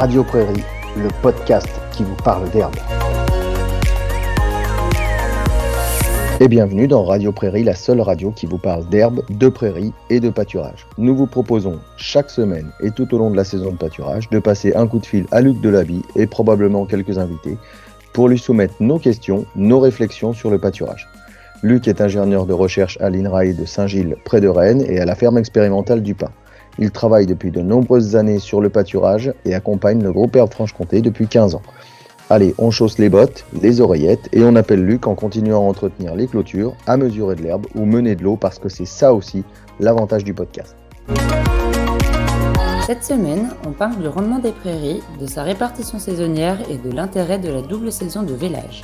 Radio Prairie, le podcast qui vous parle d'herbe. Et bienvenue dans Radio Prairie, la seule radio qui vous parle d'herbe, de prairie et de pâturage. Nous vous proposons chaque semaine et tout au long de la saison de pâturage de passer un coup de fil à Luc Delaby et probablement quelques invités pour lui soumettre nos questions, nos réflexions sur le pâturage. Luc est ingénieur de recherche à l'INRAE de Saint-Gilles près de Rennes et à la ferme expérimentale du Pin. Il travaille depuis de nombreuses années sur le pâturage et accompagne le groupe Herbe Franche-Comté depuis 15 ans. Allez, on chausse les bottes, les oreillettes et on appelle Luc en continuant à entretenir les clôtures, à mesurer de l'herbe ou mener de l'eau parce que c'est ça aussi l'avantage du podcast. Cette semaine, on parle du rendement des prairies, de sa répartition saisonnière et de l'intérêt de la double saison de vélage.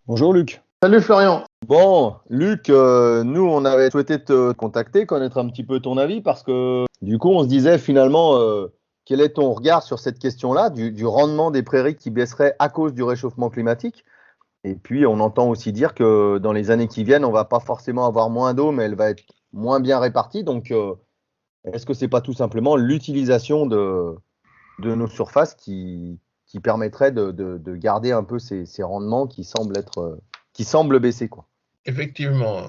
Bonjour Luc. Salut Florian. Bon, Luc, nous on avait souhaité te contacter, connaître un petit peu ton avis parce que du coup on se disait finalement quel est ton regard sur cette question-là du rendement des prairies qui baisserait à cause du réchauffement climatique. Et puis on entend aussi dire que dans les années qui viennent on va pas forcément avoir moins d'eau mais elle va être moins bien répartie. Donc est-ce que c'est pas tout simplement l'utilisation de nos surfaces qui permettrait de garder un peu ces rendements qui semblent baisser, quoi. Effectivement,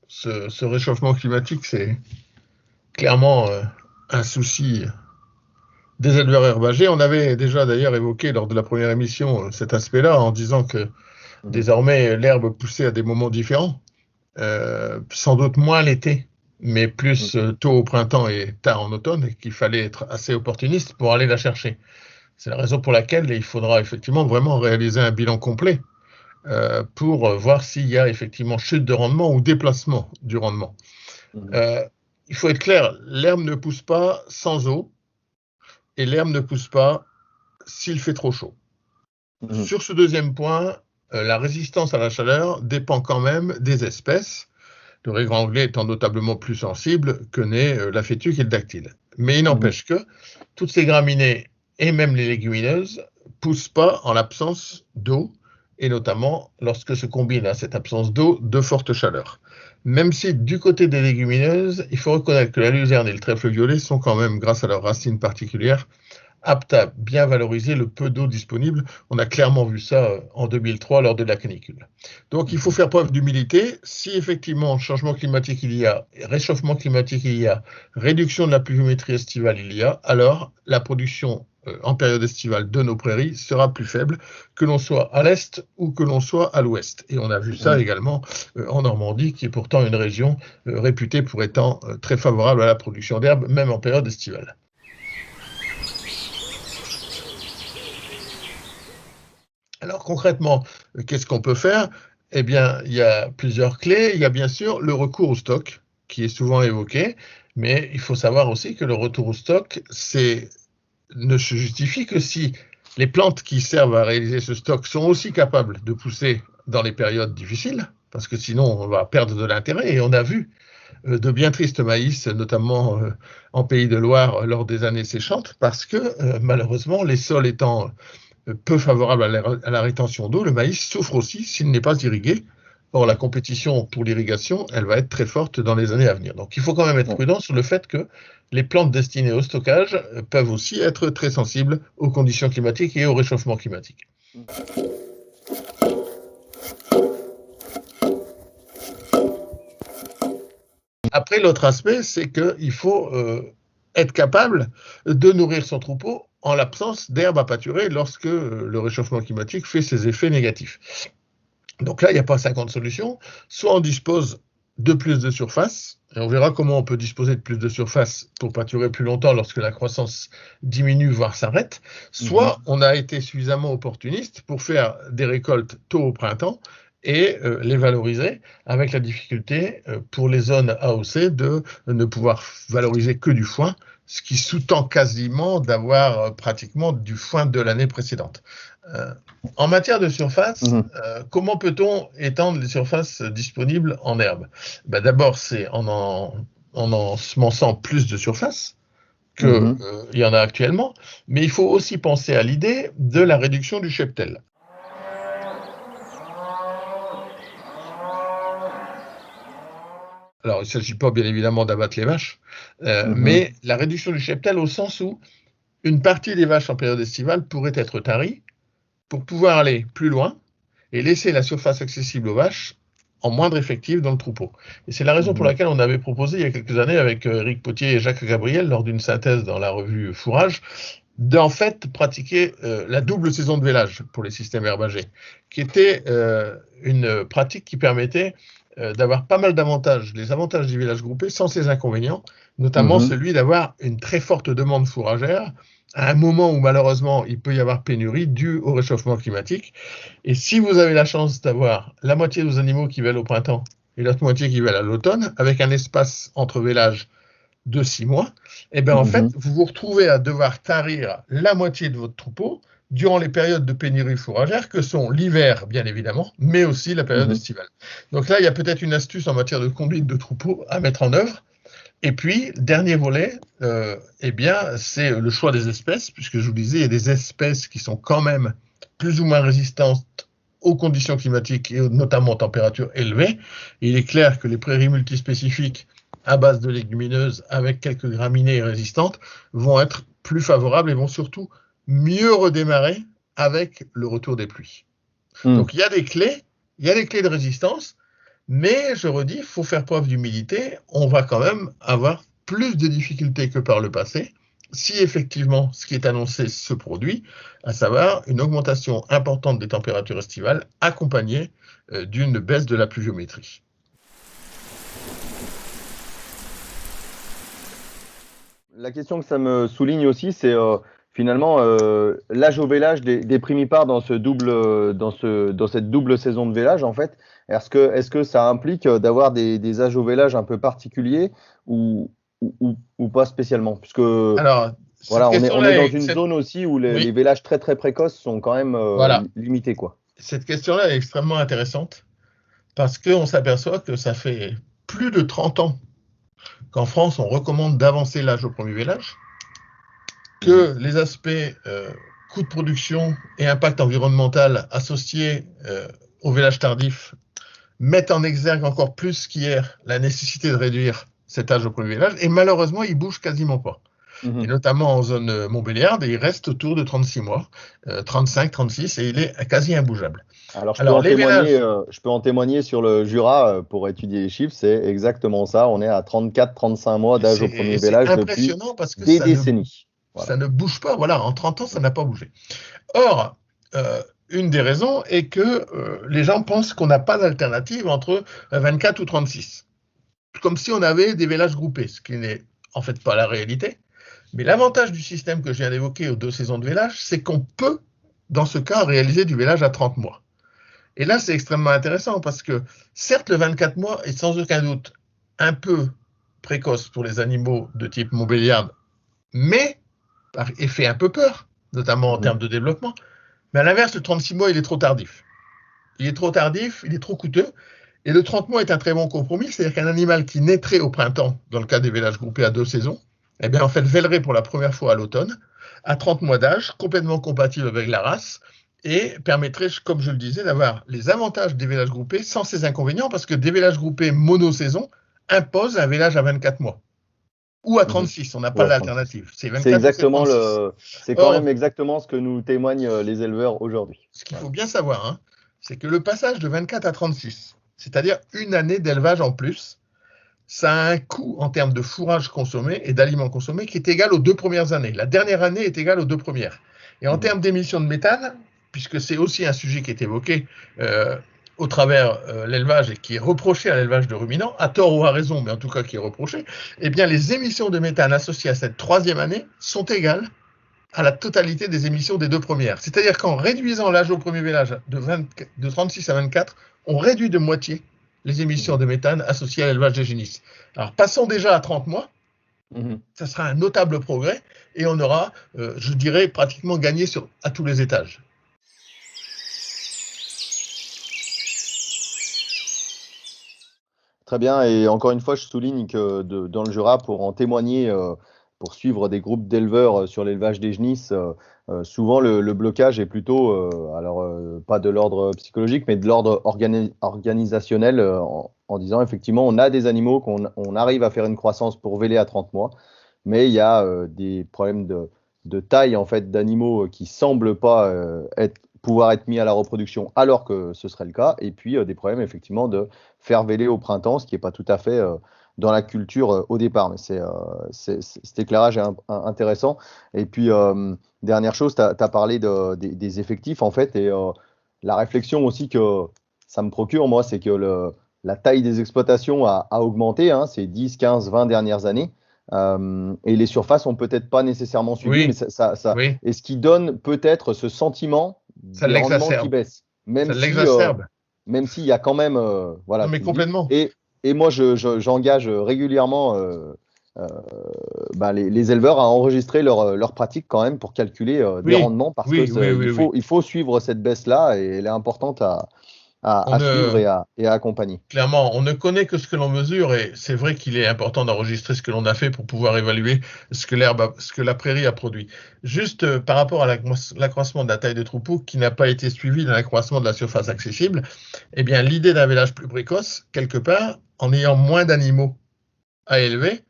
ce réchauffement climatique, c'est clairement un souci des éleveurs herbagers. On avait déjà d'ailleurs évoqué lors de la première émission cet aspect-là en disant que désormais l'herbe poussait à des moments différents, sans doute moins l'été, mais plus tôt au printemps et tard en automne, et qu'il fallait être assez opportuniste pour aller la chercher. C'est la raison pour laquelle il faudra effectivement vraiment réaliser un bilan complet pour voir s'il y a effectivement chute de rendement ou déplacement du rendement. Il faut être clair, l'herbe ne pousse pas sans eau et l'herbe ne pousse pas s'il fait trop chaud. Sur ce deuxième point, la résistance à la chaleur dépend quand même des espèces, le raigrand anglais étant notablement plus sensible que n'est la fétuque et le dactyle. Mais il n'empêche que toutes ces graminées et même les légumineuses ne poussent pas en l'absence d'eau, et notamment lorsque se combine à cette absence d'eau de forte chaleur. Même si du côté des légumineuses, il faut reconnaître que la luzerne et le trèfle violet sont quand même, grâce à leurs racines particulières, aptes à bien valoriser le peu d'eau disponible. On a clairement vu ça en 2003 lors de la canicule. Donc il faut faire preuve d'humilité. Si effectivement changement climatique il y a, réchauffement climatique il y a, réduction de la pluviométrie estivale il y a, alors la production en période estivale de nos prairies sera plus faible, que l'on soit à l'est ou que l'on soit à l'ouest. Et on a vu ça également en Normandie, qui est pourtant une région réputée pour étant très favorable à la production d'herbes, même en période estivale. Alors concrètement, qu'est-ce qu'on peut faire ? Eh bien, il y a plusieurs clés. Il y a bien sûr le recours au stock, qui est souvent évoqué, mais il faut savoir aussi que le retour au stock, ne se justifie que si les plantes qui servent à réaliser ce stock sont aussi capables de pousser dans les périodes difficiles, parce que sinon on va perdre de l'intérêt. Et on a vu de bien tristes maïs, notamment en Pays de Loire lors des années séchantes, parce que malheureusement les sols étant peu favorables à la rétention d'eau, le maïs souffre aussi s'il n'est pas irrigué. Or, la compétition pour l'irrigation, elle va être très forte dans les années à venir. Donc, il faut quand même être prudent sur le fait que les plantes destinées au stockage peuvent aussi être très sensibles aux conditions climatiques et au réchauffement climatique. Après, l'autre aspect, c'est qu'il faut être capable de nourrir son troupeau en l'absence d'herbe à pâturer lorsque le réchauffement climatique fait ses effets négatifs. Donc là, il n'y a pas 50 solutions. Soit on dispose de plus de surface, et on verra comment on peut disposer de plus de surface pour pâturer plus longtemps lorsque la croissance diminue, voire s'arrête. Soit on a été suffisamment opportuniste pour faire des récoltes tôt au printemps et les valoriser, avec la difficulté pour les zones AOC de ne pouvoir valoriser que du foin, ce qui sous-tend quasiment d'avoir pratiquement du foin de l'année précédente. En matière de surface, comment peut-on étendre les surfaces disponibles en herbe ? D'abord, c'est en ensemençant plus de surface qu'il y en a actuellement, mais il faut aussi penser à l'idée de la réduction du cheptel. Alors, il ne s'agit pas bien évidemment d'abattre les vaches, Mhm. mais la réduction du cheptel au sens où une partie des vaches en période estivale pourrait être tarie pour pouvoir aller plus loin et laisser la surface accessible aux vaches en moindre effectif dans le troupeau. Et c'est la raison pour Mhm. laquelle on avait proposé il y a quelques années avec Eric Potier et Jacques Gabriel, lors d'une synthèse dans la revue Fourrage, d'en fait pratiquer la double saison de vélage pour les systèmes herbagés, qui était une pratique qui permettait d'avoir pas mal d'avantages, les avantages du vélage groupé sans ses inconvénients, notamment Mhm. celui d'avoir une très forte demande fourragère à un moment où malheureusement il peut y avoir pénurie due au réchauffement climatique. Et si vous avez la chance d'avoir la moitié de vos animaux qui veulent au printemps et l'autre moitié qui veulent à l'automne, avec un espace entre vélages de 6 mois, et bien en fait, Mhm. vous vous retrouvez à devoir tarir la moitié de votre troupeau durant les périodes de pénurie fourragère que sont l'hiver, bien évidemment, mais aussi la période Mhm. estivale. Donc là, il y a peut-être une astuce en matière de conduite de troupeau à mettre en œuvre. Et puis, dernier volet, eh bien, c'est le choix des espèces, puisque je vous disais, il y a des espèces qui sont quand même plus ou moins résistantes aux conditions climatiques et notamment aux températures élevées. Et il est clair que les prairies multispécifiques à base de légumineuses avec quelques graminées résistantes vont être plus favorables et vont surtout mieux redémarrer avec le retour des pluies. Mhm. Donc il y a des clés, de résistance, mais je redis, il faut faire preuve d'humilité. On va quand même avoir plus de difficultés que par le passé si effectivement ce qui est annoncé se produit, à savoir une augmentation importante des températures estivales accompagnée d'une baisse de la pluviométrie. La question que ça me souligne aussi, c'est finalement l'âge au vélage des primipares dans dans cette double saison de vélage en fait. Est-ce que ça implique d'avoir des âges au vélage un peu particuliers ou, ou pas spécialement? Puisque Alors, cette voilà, on est question-là dans est, une zone aussi où les oui, vélages très très précoces sont quand même voilà, limités quoi. cette question-là est extrêmement intéressante parce qu'on s'aperçoit que ça fait plus de 30 ans qu'en France on recommande d'avancer l'âge au premier vélage, Mhm. que les aspects coûts de production et impact environnemental associés au vélage tardif mettent en exergue encore plus qu'hier la nécessité de réduire cet âge au premier vélage, et malheureusement, il bouge quasiment pas. Et Mhm. notamment en zone montbéliarde, il reste autour de 36 mois, 35, 36, et il est quasi imbougeable. Alors, Alors, les vélages, je peux en témoigner sur le Jura pour étudier les chiffres, c'est exactement ça. On est à 34-35 mois d'âge au premier c'est vélage depuis impressionnant parce que des décennies. ça Voilà. ne bouge pas. Voilà, en 30 ans, ça n'a pas bougé. Or, une des raisons est que les gens pensent qu'on n'a pas d'alternative entre 24 ou 36. Comme si on avait des vélages groupés, ce qui n'est en fait pas la réalité. Mais l'avantage du système que je viens d'évoquer aux 2 saisons de vélage, c'est qu'on peut, dans ce cas, réaliser du vélage à 30 mois. Et là, c'est extrêmement intéressant parce que, certes, le 24 mois est sans aucun doute un peu précoce pour les animaux de type Montbéliarde, mais et fait un peu peur, notamment en Mhm. termes de développement. Mais à l'inverse, le 36 mois, il est trop tardif. Il est trop tardif, il est trop coûteux. Et le 30 mois est un très bon compromis, c'est-à-dire qu'un animal qui naîtrait au printemps, dans le cas des vélages groupés à 2 saisons, eh bien en fait vélerait pour la première fois à l'automne, à 30 mois d'âge, complètement compatible avec la race, et permettrait, comme je le disais, d'avoir les avantages des vélages groupés sans ses inconvénients, parce que des vélages groupés monosaison imposent un vélage à 24 mois, ou à Mhm. 36, on n'a pas Ouais, 36. d'alternative, c'est 24 ou c'est 36. C'est quand même Or, exactement ce que nous témoignent les éleveurs aujourd'hui. ce qu'il faut Voilà. bien savoir, hein, c'est que le passage de 24 à 36, c'est-à-dire une année d'élevage en plus, ça a un coût en termes de fourrage consommé et d'aliments consommés qui est égal aux 2 premières années. La dernière année est égale aux 2 premières. Et en Mhm. termes d'émissions de méthane, puisque c'est aussi un sujet qui est évoqué au travers l'élevage et qui est reproché à l'élevage de ruminants, à tort ou à raison, mais en tout cas qui est reproché, eh bien les émissions de méthane associées à cette troisième année sont égales à la totalité des émissions des 2 premières. C'est-à-dire qu'en réduisant l'âge au premier vélage de 36 à 24, on réduit de moitié les émissions Mhm. de méthane associées à l'élevage des génisses. Alors passons déjà à 30 mois, Mhm. ça sera un notable progrès et on aura, je dirais, pratiquement gagné à tous les étages. Très bien. Et encore une fois, je souligne que dans le Jura, pour en témoigner, pour suivre des groupes d'éleveurs sur l'élevage des genisses, souvent le blocage est plutôt, pas de l'ordre psychologique, mais de l'ordre organisationnel en disant effectivement, on a des animaux qu'on arrive à faire une croissance pour véler à 30 mois, mais il y a des problèmes de taille en fait d'animaux qui semblent pas pouvoir être mis à la reproduction alors que ce serait le cas, et puis des problèmes effectivement de faire véler au printemps, ce qui n'est pas tout à fait dans la culture au départ. Mais cet éclairage est intéressant. Et puis, dernière chose, tu as parlé des effectifs en fait, et la réflexion aussi que ça me procure, moi, c'est que la taille des exploitations a augmenté ces 10, 15, 20 dernières années. Et les surfaces ont peut-être pas nécessairement suivi, Oui, mais oui, et ce qui donne peut-être ce sentiment ça des rendements qui l'exacerbe. baissent, Ça l'exacerbe. même s'il y a quand même, voilà, Non, mais tu me dis. complètement. Et moi, j'engage régulièrement les éleveurs à enregistrer leurs pratiques quand même pour calculer des Oui, rendements, parce que oui, oui, oui, oui. il faut suivre cette baisse-là, et elle est importante On à suivre ne, et à accompagner. Clairement, on ne connaît que ce que l'on mesure, et c'est vrai qu'il est important d'enregistrer ce que l'on a fait pour pouvoir évaluer ce que ce que la prairie a produit. Juste par rapport à l'accroissement de la taille de troupeau qui n'a pas été suivi dans l'accroissement de la surface accessible, eh bien l'idée d'un vélage plus précoce, quelque part, en ayant moins d'animaux à élever,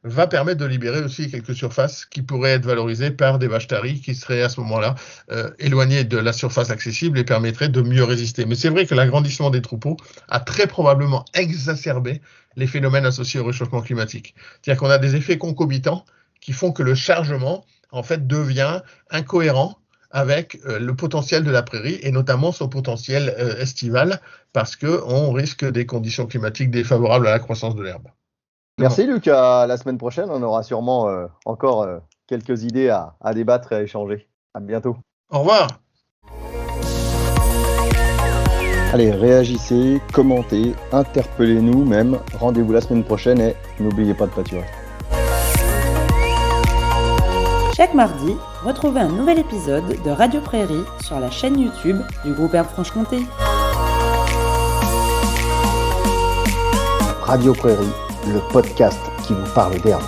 va permettre de libérer aussi quelques surfaces qui pourraient être valorisées par des vaches taries qui seraient à ce moment-là éloignées de la surface accessible et permettraient de mieux résister. Mais c'est vrai que l'agrandissement des troupeaux a très probablement exacerbé les phénomènes associés au réchauffement climatique. C'est-à-dire qu'on a des effets concomitants qui font que le chargement, en fait, devient incohérent avec le potentiel de la prairie, et notamment son potentiel estival, parce qu'on risque des conditions climatiques défavorables à la croissance de l'herbe. Merci Luc, à la semaine prochaine. On aura sûrement encore quelques idées à débattre et à échanger. À bientôt. Au revoir. Allez, réagissez, commentez, interpellez-nous même. Rendez-vous la semaine prochaine et n'oubliez pas de pâturer. Chaque mardi, retrouvez un nouvel épisode de Radio Prairie sur la chaîne YouTube du groupe Herbe Franche-Comté. Radio Prairie, le podcast qui vous parle d'herbe.